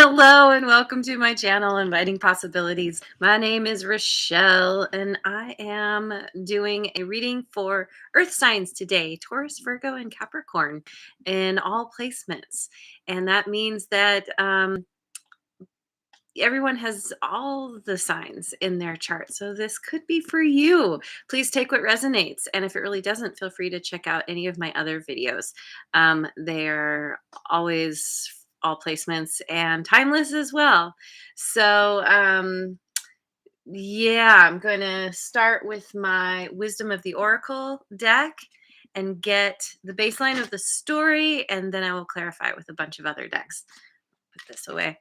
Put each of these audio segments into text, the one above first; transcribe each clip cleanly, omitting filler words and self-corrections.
Hello and welcome to my channel, Inviting Possibilities. My name is Rochelle and I am doing a reading for Earth signs today, Taurus, Virgo, and Capricorn in all placements. And that means that everyone has all the signs in their chart. So this could be for you. Please take what resonates. And if it really doesn't, feel free to check out any of my other videos. They're always all placements and timeless as well. So yeah, I'm going to start with my Wisdom of the Oracle deck and get the baseline of the story, and then I will clarify with a bunch of other decks. Put this away.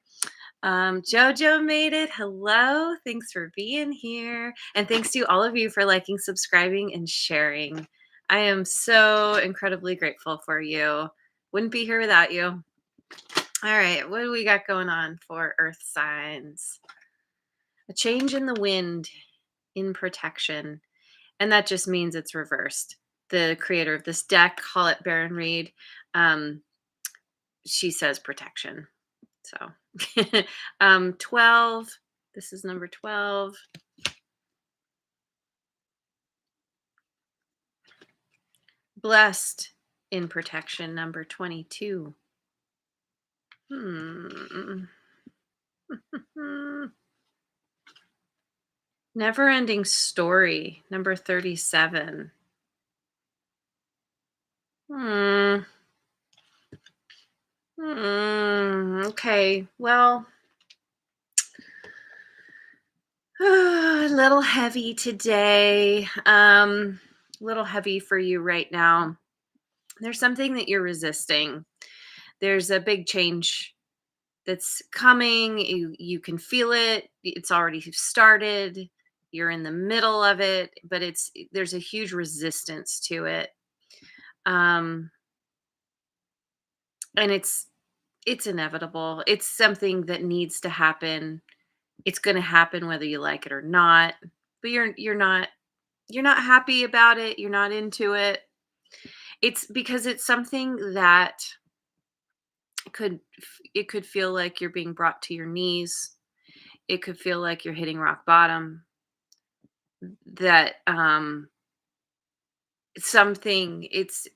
Jojo made it. Hello. Thanks for being here. And thanks to all of you for liking, subscribing, and sharing. I am so incredibly grateful for you. Wouldn't be here without you. All right. What do we got going on for Earth signs? A change in the wind in protection. And that just means it's reversed. The creator of this deck, call it Baron Reed, she says protection. So 12, this is number 12. Blessed in protection, number 22. Never ending story, number 37. Okay, well, a little heavy today. A little heavy for you right now. There's something that you're resisting. There's a big change that's coming. You can feel it. It's already started. You're in the middle of it, but there's a huge resistance to it. And it's inevitable. It's something that needs to happen. It's going to happen whether you like it or not. But you're not happy about it. You're not into it. It's because it's something that it could feel like you're being brought to your knees. It could feel like you're hitting rock bottom. That something it's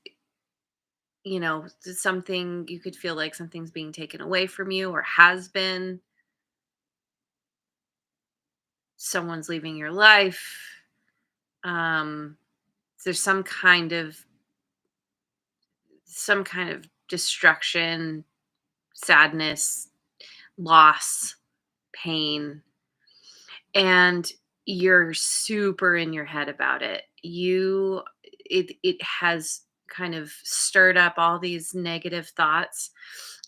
something you could feel like something's being taken away from you or has been. Someone's leaving your life. um there's some kind of destruction, sadness, loss, pain, and you're super in your head about it. It has kind of stirred up all these negative thoughts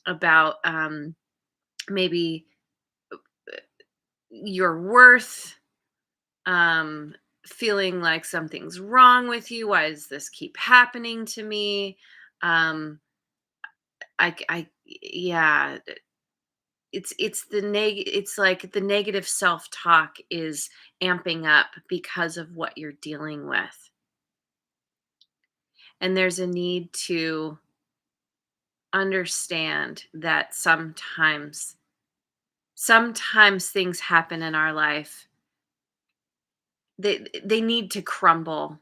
about maybe your worth, um feeling like something's wrong with you. Why does this keep happening to me? um I yeah, it's like the negative self-talk is amping up because of what you're dealing with. And there's a need to understand that sometimes things happen in our life. They need to crumble.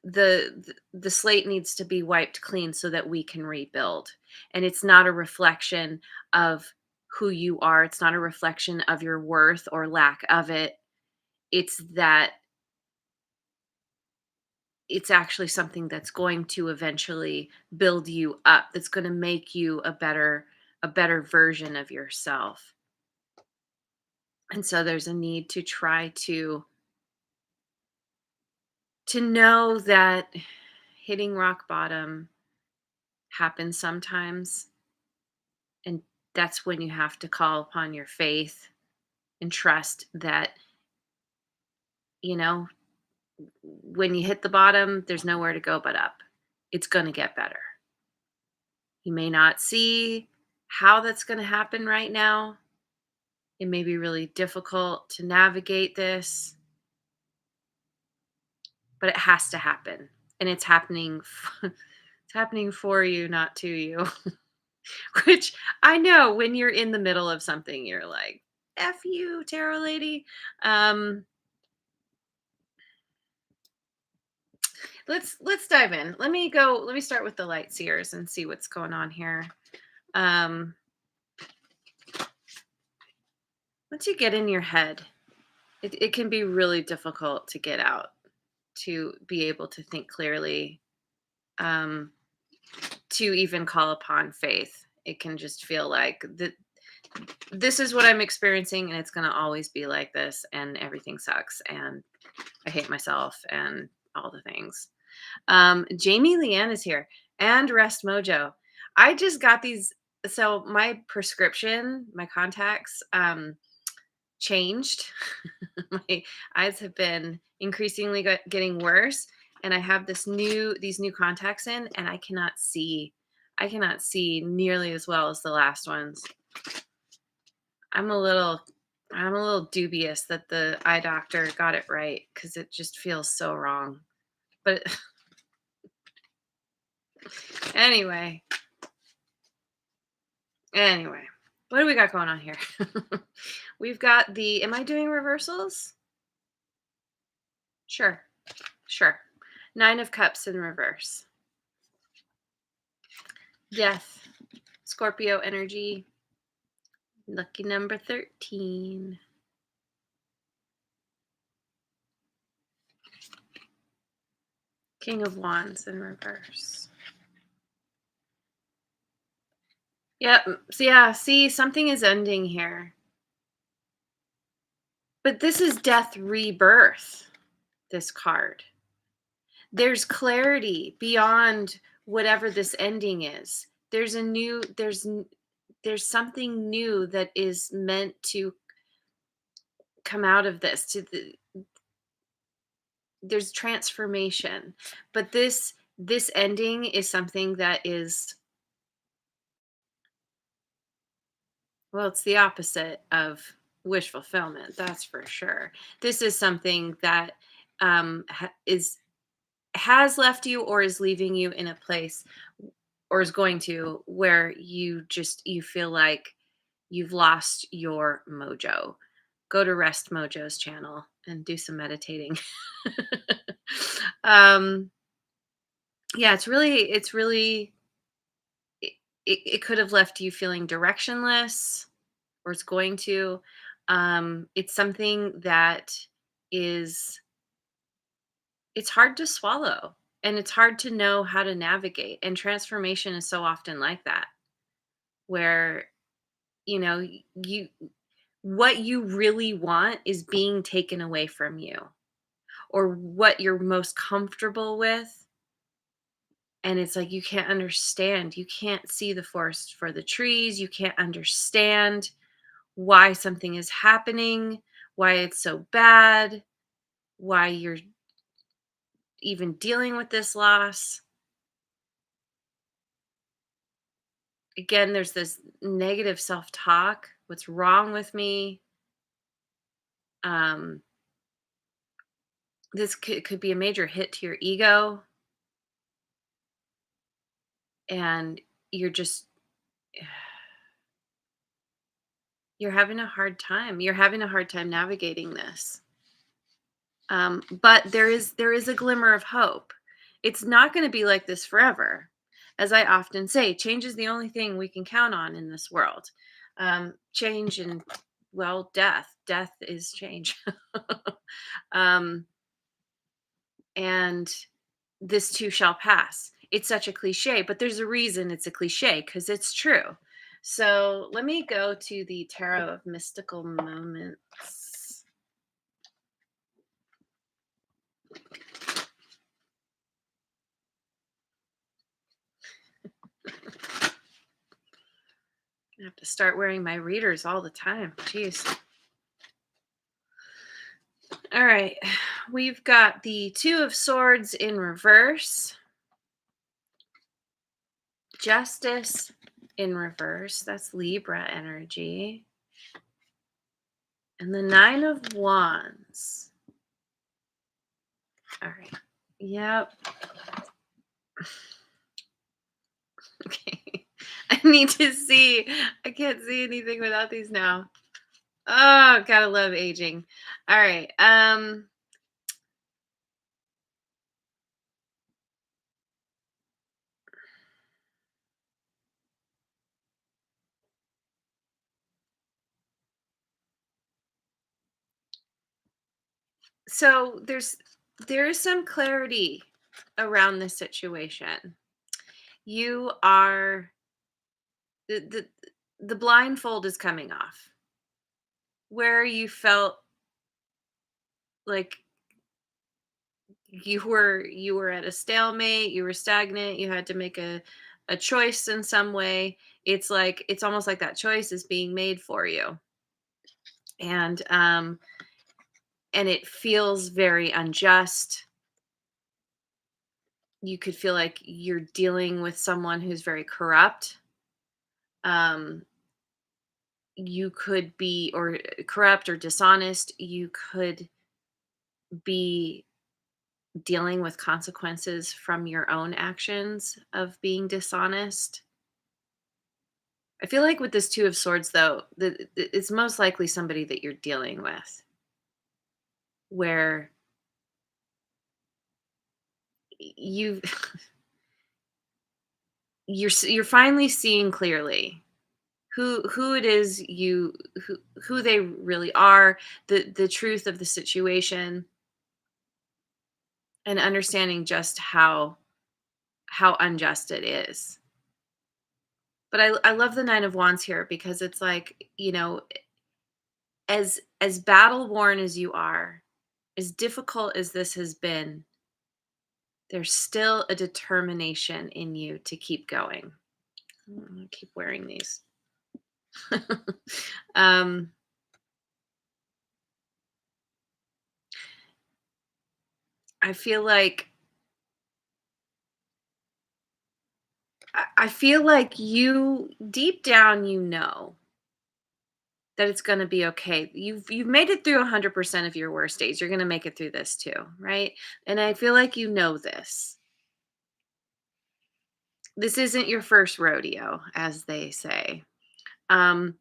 The slate needs to be wiped clean so that we can rebuild. And it's not a reflection of who you are. It's not a reflection of your worth or lack of it. It's that it's actually something that's going to eventually build you up, that's going to make you a better version of yourself. And so there's a need to try to know that hitting rock bottom happens sometimes, and that's when you have to call upon your faith and trust that, you know when you hit the bottom, there's nowhere to go but up. It's going to get better. You may not see how that's going to happen right now. It may be really difficult to navigate this, but it has to happen. And it's happening it's happening for you, not to you. Which I know when you're in the middle of something, you're like, F you, tarot lady. Um, let's dive in. Let me start with the light seers and see what's going on here. Um, once you get in your head, it can be really difficult to get out, to be able to think clearly, um, to even call upon faith. It can just feel like this is what I'm experiencing, and it's going to always be like this, and everything sucks, and I hate myself, and all the things. Jamie Leanne is here, and Rest Mojo. I just got these. So my prescription, my contacts, changed. My eyes have been increasingly getting worse, and I have these new contacts in, and I cannot see nearly as well as the last ones. I'm a little I'm a little dubious that the eye doctor got it right, because it just feels so wrong. But anyway, anyway, what do we got going on here? We've got the am I doing reversals? Sure. Sure. 9 of Cups in reverse. Death. Scorpio energy. Lucky number 13. King of Wands in reverse. Yep. So yeah, see, something is ending here. But this is death rebirth, this card. There's clarity beyond whatever this ending is. There's something new that is meant to come out of this. There's transformation. But this ending is something that is, well, it's the opposite of wish fulfillment, that's for sure. This is something that has left you or is leaving you in a place, or is going to, where you feel like you've lost your mojo. Go to Rest Mojo's channel and do some meditating. um yeah, it's really it, it could have left you feeling directionless, or it's going to. It's something that is it's hard to swallow, and it's hard to know how to navigate, and transformation is so often like that, where you know you what you really want is being taken away from you, or what you're most comfortable with, and it's like you can't understand, you can't see the forest for the trees, you can't understand why something is happening, why it's so bad, why you're even dealing with this loss. Again, there's this negative self-talk. What's wrong with me? Um, this could be a major hit to your ego, and you're just you're having a hard time. You're having a hard time navigating this. But there is a glimmer of hope. It's not going to be like this forever. As I often say, change is the only thing we can count on in this world. Change and, well, death. Death is change. um, and this too shall pass. It's such a cliche, but there's a reason it's a cliche, because it's true. So let me go to the Tarot of Mystical Moments. I have to start wearing my readers all the time. Jeez. All right. We've got the Two of Swords in reverse, Justice in reverse. That's Libra energy. And the Nine of Wands. All right. Yep. Okay. I need to see. I can't see anything without these now. Oh, gotta love aging. All right. So there is some clarity around this situation. You are the blindfold is coming off. Where you felt like you were at a stalemate, you were stagnant, you had to make a choice in some way. It's like it's almost like that choice is being made for you. And it feels very unjust. You could feel like you're dealing with someone who's very corrupt. Um you could be or corrupt or dishonest. You could be dealing with consequences from your own actions of being dishonest. I feel like with this two of swords though, it's most likely somebody that you're dealing with where you you're finally seeing clearly who it is who they really are, the truth of the situation, and understanding just how unjust it is. But I love the Nine of Wands here because it's like, as battle worn as you are, as difficult as this has been, there's still a determination in you to keep going. I'm gonna keep wearing these. um, I feel like I feel like you deep down you know that it's going to be okay. You've made it through 100% of your worst days. You're going to make it through this too, right? And I feel like you know this. This isn't your first rodeo, as they say. Um,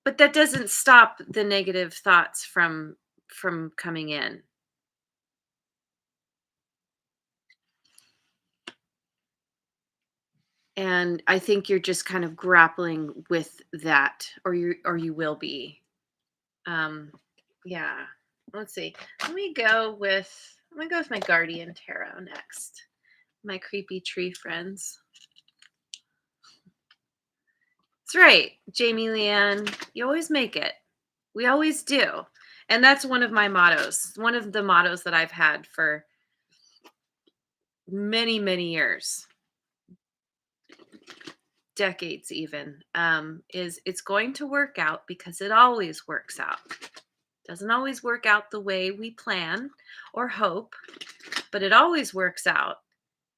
but that doesn't stop the negative thoughts from coming in. And I think you're just kind of grappling with that, or you will be. Um, yeah. Let's see. Let me go with my guardian tarot next. My creepy tree friends. That's right, Jamie Leanne. You always make it. We always do. And that's one of my mottos. One of the mottos that I've had for many, many years, decades even, is it's going to work out because it always works out. Doesn't always work out the way we plan or hope, but it always works out,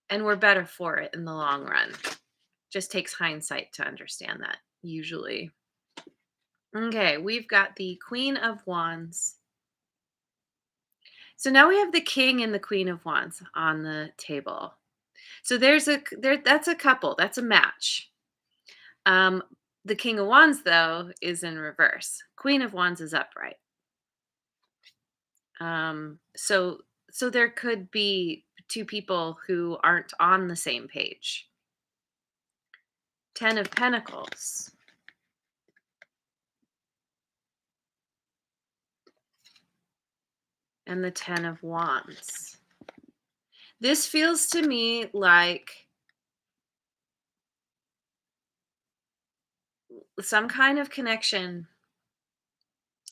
and we're better for it in the long run. Just takes hindsight to understand that, usually. Okay, we've got the Queen of Wands. So now we have the King and the Queen of Wands on the table. So that's a couple, that's a match. Um, the King of Wands though is in reverse. Queen of Wands is upright. So there could be two people who aren't on the same page. Ten of Pentacles and the Ten of Wands. This feels to me like some kind of connection,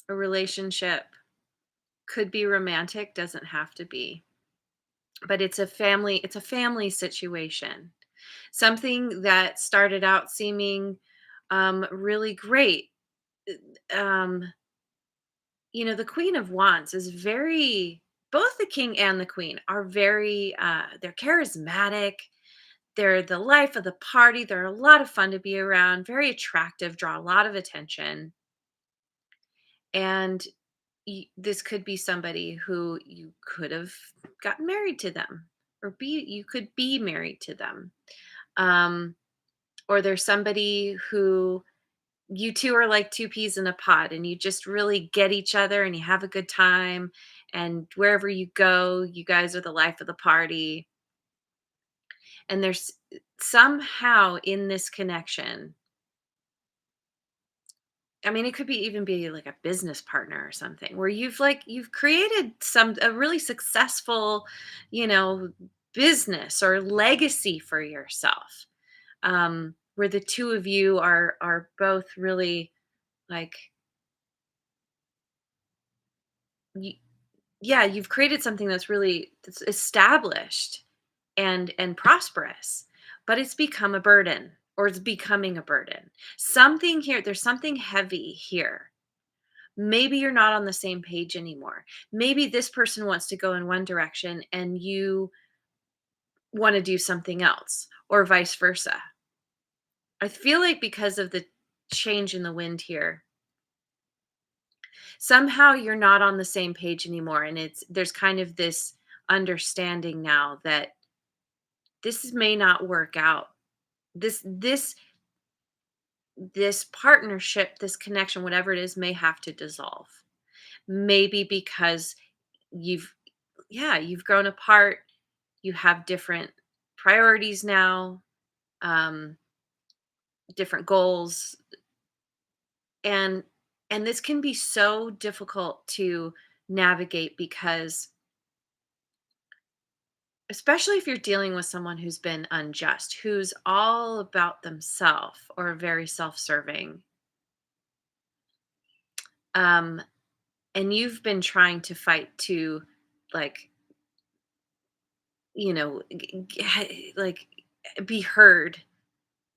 a relationship, could be romantic, doesn't have to be. But it's a family situation. Something that started out seeming really great. Um, the Queen of Wands is very both the king and the queen are very they're charismatic. They're the life of the party. They're a lot of fun to be around, very attractive, draw a lot of attention. And this could be somebody who you could have gotten married to them, or you could be married to them. Um, or there's somebody who you two are like two peas in a pod and you just really get each other and you have a good time, and wherever you go you guys are the life of the party, and there's somehow in this connection, I mean, it could be even be like a business partner or something where you've created some a really successful, you know, business or legacy for yourself. Where the two of you are both really like y- yeah, you've created something that's established and prosperous, but it's become a burden, or it's becoming a burden. Something here, there's something heavy here. Maybe you're not on the same page anymore. Maybe this person wants to go in one direction and you want to do something else, or vice versa. I feel like because of the change in the wind here, somehow you're not on the same page anymore, and there's kind of this understanding now that this may not work out. This partnership, this connection, whatever it is, may have to dissolve. Maybe because you've yeah, you've grown apart, you have different priorities now, um, different goals, and this can be so difficult to navigate because especially if you're dealing with someone who's been unjust, who's all about themselves or very self-serving, um, and you've been trying to fight to, like, like, be heard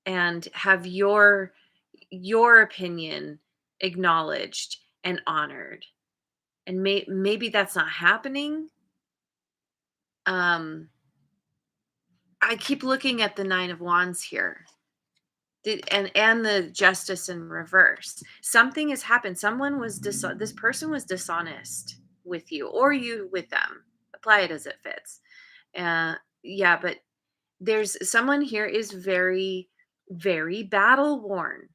and have your opinion acknowledged and honored, and maybe that's not happening. um I keep looking at the 9 of wands here. And the justice in reverse. Something has happened. This person was dishonest with you, or you with them. Apply it as it fits. Yeah, but there's someone here is very, very battle worn.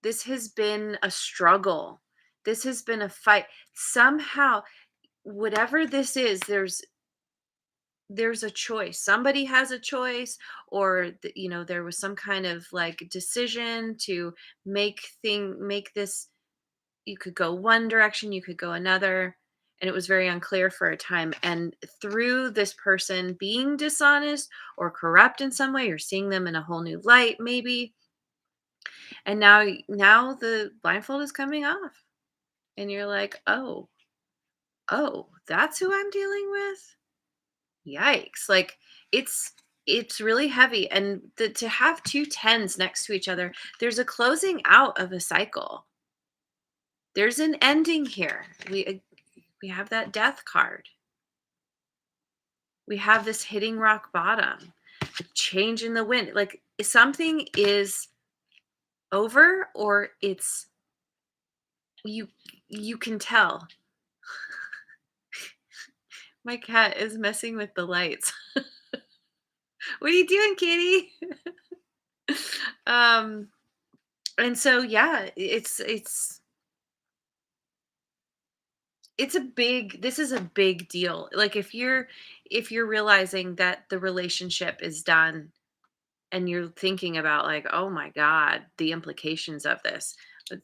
This has been a struggle. This has been a fight. Somehow, whatever this is, there's a choice. Somebody has a choice, or there was some kind of like decision to make this. You could go one direction, you could go another, and it was very unclear for a time. And through this person being dishonest or corrupt in some way, you're seeing them in a whole new light, maybe. And now the blindfold is coming off, and you're like, oh, that's who I'm dealing with. Yikes. Like, it's it's really heavy, and to have two tens next to each other, there's a closing out of a cycle. There's an ending here. We have that death card. We have this hitting rock bottom, the change in the wind. Like, something is over, or it's you you can tell. My cat is messing with the lights. What are you doing, kitty? um and so yeah, it's a big this is a big deal. Like, if you're realizing that the relationship is done, and you're thinking about, like, oh my god, the implications of this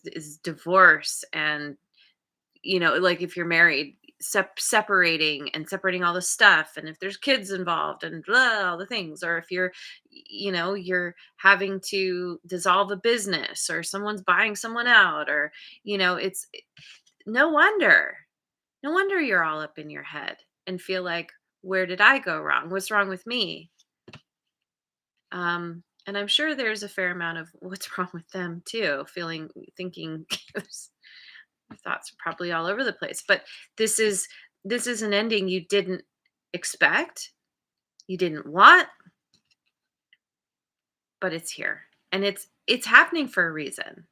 is divorce, and like, if you're married, separating all the stuff, and if there's kids involved, and blah, all the things, or if you're having to dissolve a business, or someone's buying someone out, or it's no wonder. No wonder you're all up in your head and feel like, where did I go wrong? What's wrong with me? And I'm sure there's a fair amount of what's wrong with them too, thinking their thoughts are probably all over the place. But this is this is an ending you didn't expect, you didn't want, but it's here. And it's happening for a reason.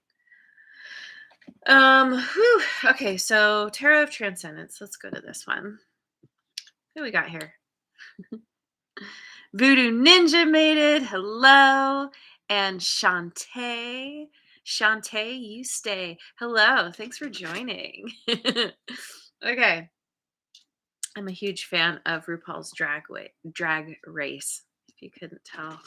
Whew, okay, so Tarot of Transcendence. Let's go to this one. Who we got here? Voodoo Ninja made it. Hello. And Shantae. Shantae, you stay. Hello. Thanks for joining. Okay. I'm a huge fan of RuPaul's Drag Race, if you couldn't tell.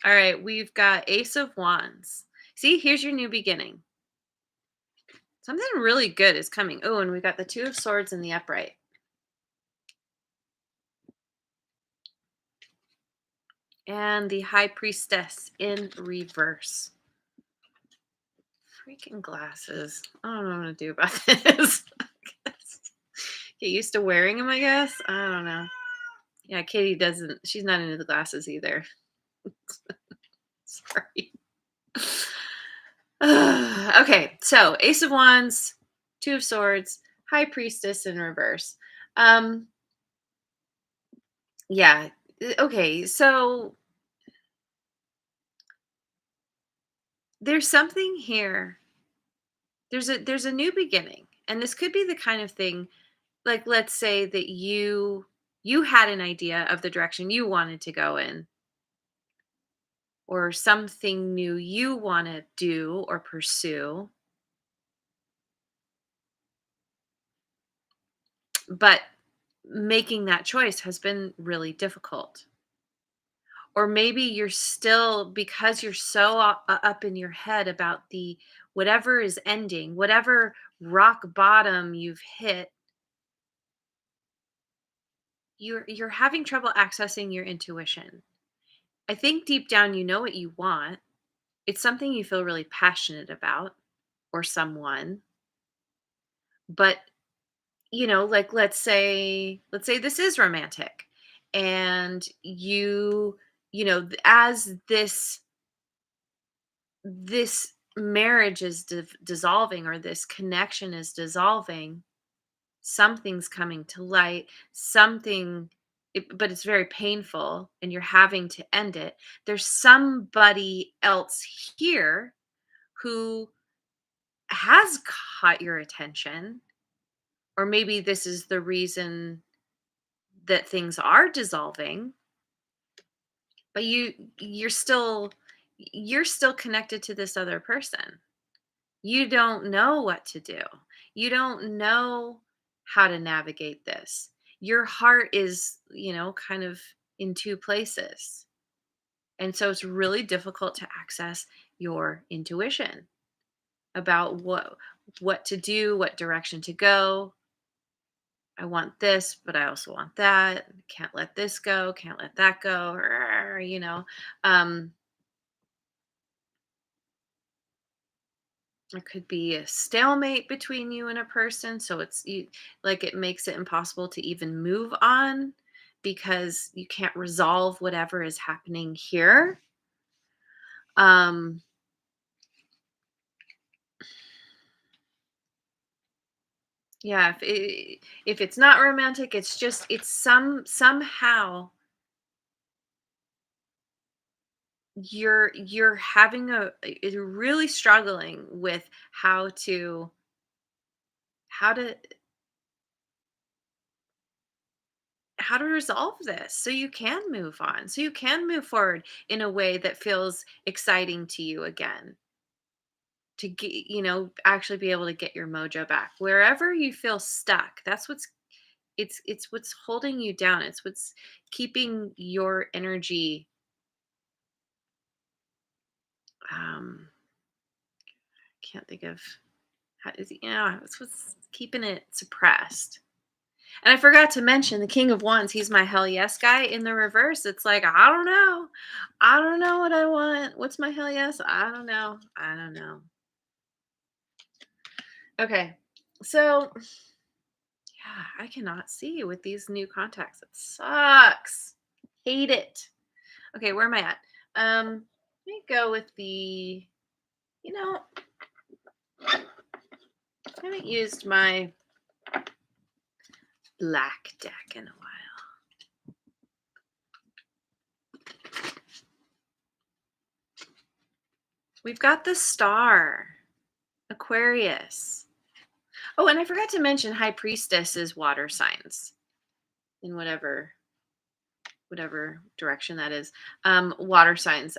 All right, we've got Ace of Wands. See, here's your new beginning. Something really good is coming. Oh, and we got the Two of Swords in the upright. And the High Priestess in reverse. Freaking glasses. I don't know what to do about this. Get used to wearing them, I guess. I don't know. Yeah, Katie doesn't. She's not into the glasses either. Sorry. Okay, so Ace of Wands, Two of Swords, High Priestess in reverse. Yeah. Okay, so there's something here. There's a new beginning, and this could be the kind of thing, like, let's say that you had an idea of the direction you wanted to go in, or something new you want to do or pursue, but making that choice has been really difficult. Or maybe you're still, because you're so up in your head about the whatever is ending, whatever rock bottom you've hit, you're having trouble accessing your intuition. I think deep down you know what you want. It's something you feel really passionate about, or someone. But, like, let's say this is romantic, and as this marriage is dissolving, or this connection is dissolving, something's coming to light, but it's very painful, and you're having to end it. There's somebody else here who has caught your attention, or maybe this is the reason that things are dissolving, but you're still connected to this other person. You don't know what to do. You don't know how to navigate this. Your heart is, kind of in two places. And so it's really difficult to access your intuition about what to do, what direction to go. I want this, but I also want that. Can't let this go, can't let that go. Um It could be a stalemate between you and a person, so like, it makes it impossible to even move on because you can't resolve whatever is happening here. Um, yeah, if it's not romantic, it's somehow you're having you're really struggling with how to how to resolve this so you can move on, so you can move forward in a way that feels exciting to you again, to get, actually be able to get your mojo back wherever you feel stuck. It's what's holding you down. It's what's keeping your energy, um can't think of how is it's what's keeping it suppressed. And I forgot to mention the King of Wands. He's my hell yes guy in the reverse. It's like, I don't know. I don't know what I want. What's my hell yes? I don't know. I don't know. Okay. So, yeah, I cannot see with these new contacts. It sucks. Hate it. Okay, where am I at? Let me go with you know, I haven't used my black deck in a while. We've got the star, Aquarius. Oh, and I forgot to mention High Priestess is water signs in whatever whatever direction that is. Water signs,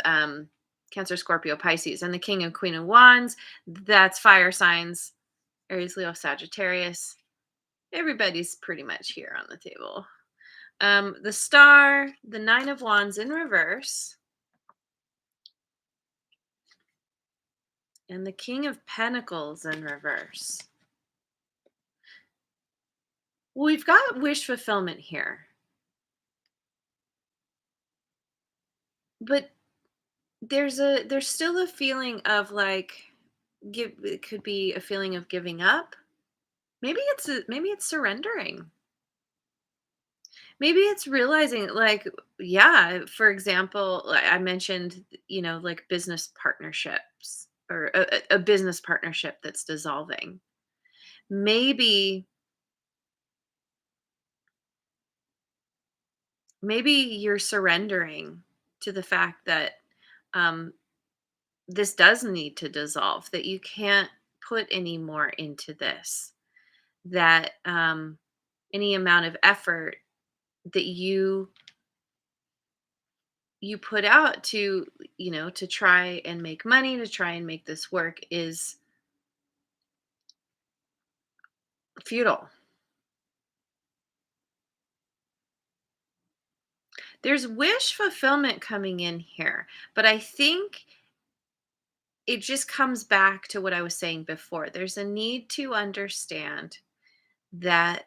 Cancer, Scorpio, Pisces, and the King and Queen of Wands, that's fire signs, Aries, Leo, Sagittarius. Everybody's pretty much here on the table. The Star, the Nine of Wands in reverse, and the King of Pentacles in reverse. We've got wish fulfillment here, but there's still a feeling of like give it could be a feeling of giving up. Maybe it's surrendering. Maybe it's realizing like yeah, for example, like I mentioned, like business partnerships or a business partnership that's dissolving. Maybe maybe you're surrendering to the fact that um this does need to dissolve, that you can't put any more into this, that any amount of effort that you put out to to try and make money, to try and make this work is futile. There's wish fulfillment coming in here, but I think it just comes back to what I was saying before. There's a need to understand that,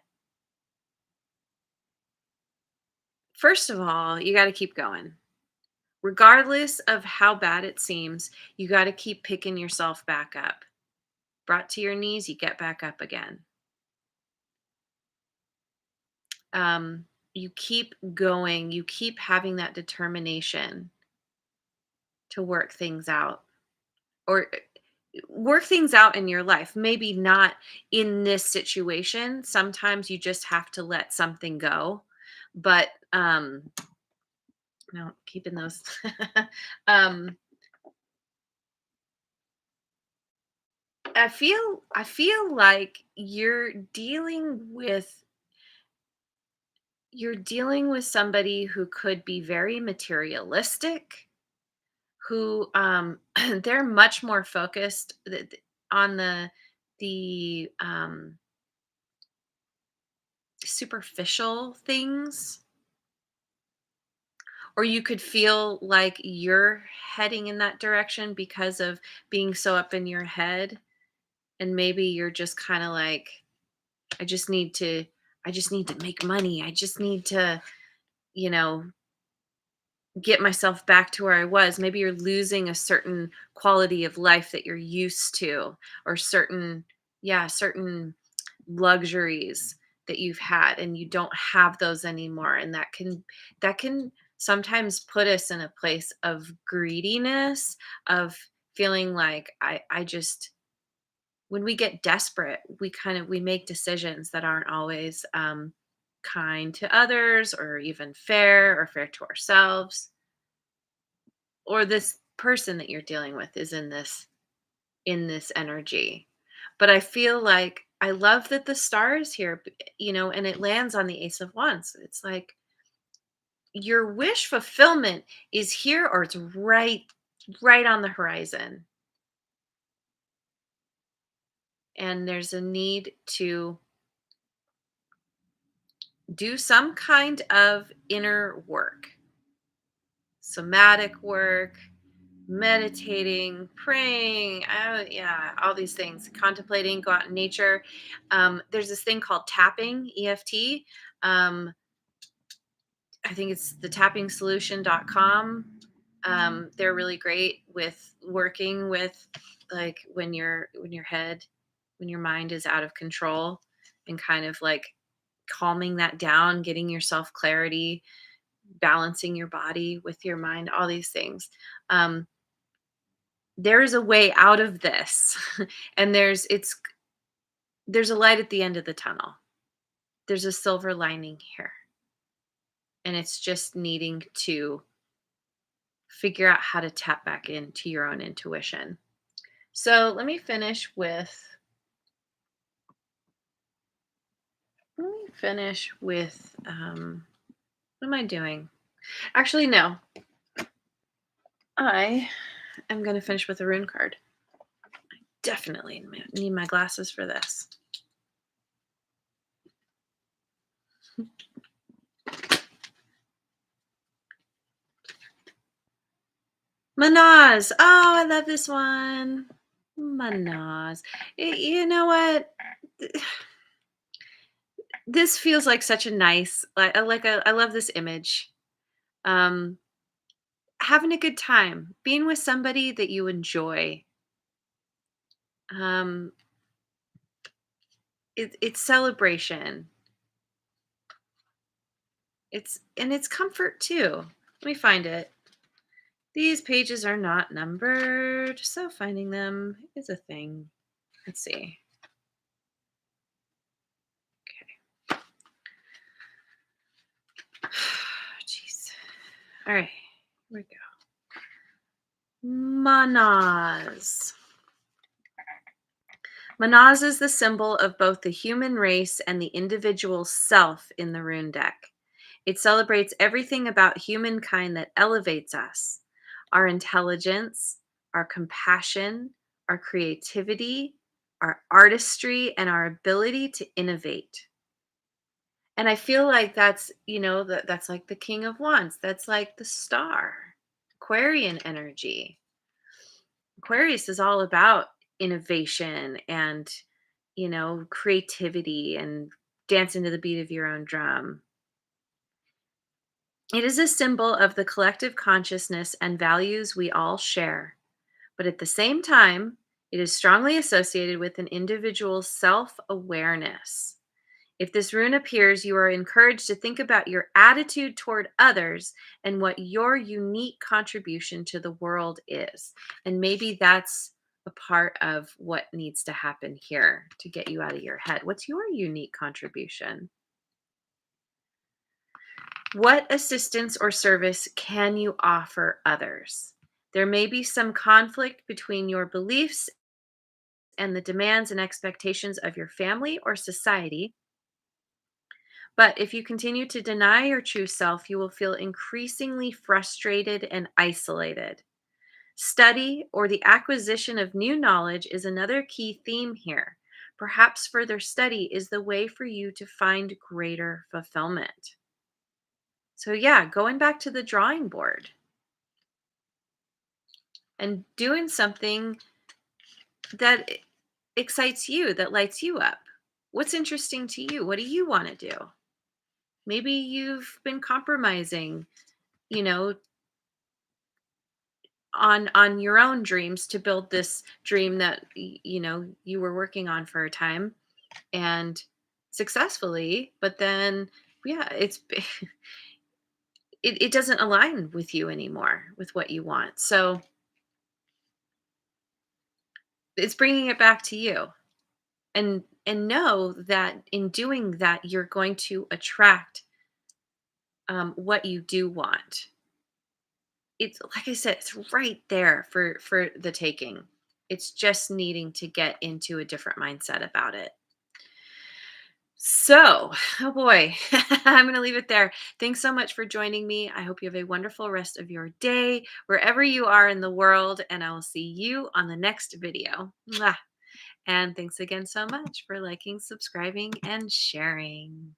first of all, you got to keep going. Regardless of how bad it seems, you got to keep picking yourself back up. Brought to your knees, you get back up again. You keep going, you keep having that determination to work things out, or work things out in your life. Maybe not in this situation. Sometimes you just have to let something go. But no, keeping those um I feel like you're dealing with somebody who could be very materialistic, who they're much more focused on the superficial things, or you could feel like you're heading in that direction because of being so up in your head, and maybe you're just kind of like, I just need to I just need to make money. I just need to, you know, get myself back to where I was. Maybe you're losing a certain quality of life that you're used to, or certain luxuries that you've had, and you don't have those anymore, and that can sometimes put us in a place of greediness, of feeling like I just, when we get desperate, we make decisions that aren't always kind to others, or even fair, or fair to ourselves, or this person that you're dealing with is in this energy. But I feel like I love that the star is here, and it lands on the Ace of Wands. It's like your wish fulfillment is here, or it's right on the horizon. And there's a need to do some kind of inner work, somatic work, meditating, praying, yeah, all these things, contemplating, go out in nature. There's this thing called tapping, EFT. Um, I think it's the tappingsolution.com. They're really great with working with, like, when your mind is out of control, and kind of like calming that down, getting yourself clarity, balancing your body with your mind, all these things. Um, there is a way out of this, and there's a light at the end of the tunnel. There's a silver lining here, and it's just needing to figure out how to tap back into your own intuition. So let me finish with what am I doing? Actually, no. I am going to finish with a rune card. Definitely need my glasses for this. Manaz. Oh, I love this one. Manaz. You know what? This feels like such a nice, I love this image. Um, Having a good time, being with somebody that you enjoy. Um, it's celebration. It's comfort too. Let me find it. These pages are not numbered, so finding them is a thing. Let's see. Okay. Jeez. All right. Here we go. Manaz. Manaz is the symbol of both the human race and the individual self in the rune deck. It celebrates everything about humankind that elevates us: our intelligence, our compassion, our creativity, our artistry, and our ability to innovate. And I feel like that's like the King of Wands. That's like the star, Aquarian energy. Aquarius is all about innovation and, creativity and dancing to the beat of your own drum. It is a symbol of the collective consciousness and values we all share, but at the same time, it is strongly associated with an individual's self awareness. If this rune appears, you are encouraged to think about your attitude toward others and what your unique contribution to the world is. And maybe that's a part of what needs to happen here to get you out of your head. What's your unique contribution? What assistance or service can you offer others? There may be some conflict between your beliefs and the demands and expectations of your family or society. But if you continue to deny your true self, you will feel increasingly frustrated and isolated. Study or the acquisition of new knowledge is another key theme here. Perhaps further study is the way for you to find greater fulfillment. So, yeah, going back to the drawing board and doing something that excites you, that lights you up. What's interesting to you? What do you want to do? Maybe you've been compromising, you know, on your own dreams to build this dream that you were working on for a time and successfully, but then yeah, it doesn't align with you anymore, with what you want. So it's bringing it back to you, and know that in doing that you're going to attract what you do want. It's like I said, it's right there for the taking. It's just needing to get into a different mindset about it. So, oh boy, I'm going to leave it there. Thanks so much for joining me. I hope you have a wonderful rest of your day, wherever you are in the world, and I will see you on the next video. Mwah. And thanks again so much for liking, subscribing, and sharing.